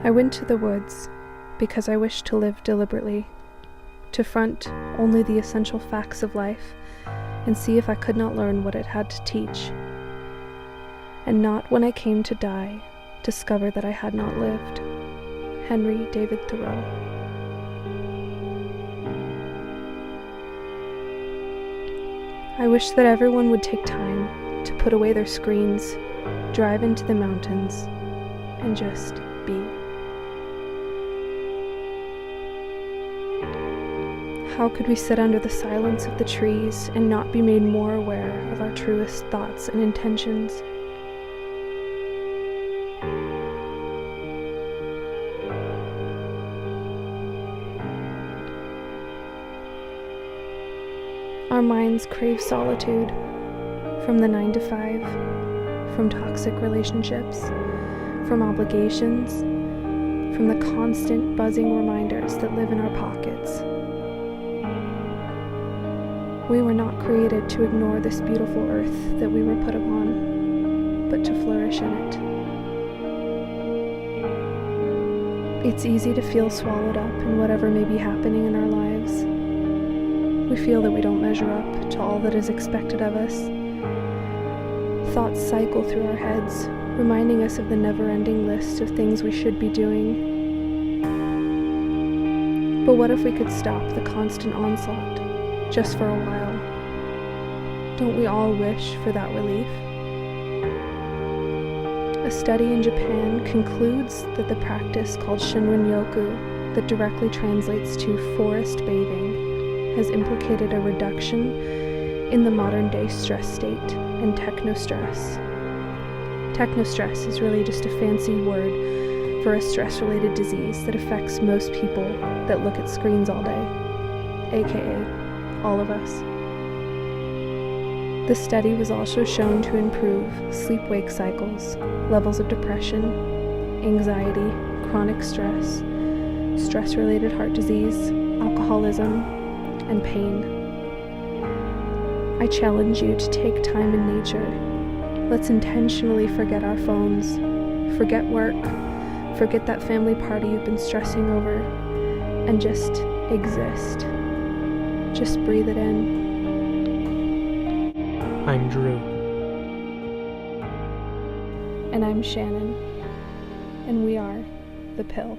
I went to the woods because I wished to live deliberately, to front only the essential facts of life and see if I could not learn what it had to teach, and not when I came to die discover that I had not lived. Henry David Thoreau. I wish that everyone would take time to put away their screens, drive into the mountains, and just be. How could we sit under the silence of the trees and not be made more aware of our truest thoughts and intentions? Our minds crave solitude, from the 9 to 5, from toxic relationships, from obligations, from the constant buzzing reminders that live in our pockets. We were not created to ignore this beautiful earth that we were put upon, but to flourish in it. It's easy to feel swallowed up in whatever may be happening in our lives. We feel that we don't measure up to all that is expected of us. Thoughts cycle through our heads, reminding us of the never-ending list of things we should be doing. But what if we could stop the constant onslaught, just for a while? Don't we all wish for that relief? A study in Japan concludes that the practice called Shinrin-yoku, that directly translates to forest bathing, has implicated a reduction in the modern-day stress state and technostress. Technostress is really just a fancy word for a stress-related disease that affects most people that look at screens all day, aka all of us. The study was also shown to improve sleep-wake cycles, levels of depression, anxiety, chronic stress, stress-related heart disease, alcoholism, and pain. I challenge you to take time in nature. Let's intentionally forget our phones, forget work, forget that family party you've been stressing over, and just exist. Just breathe it in. I'm Drew. And I'm Shannon. And we are The Pill.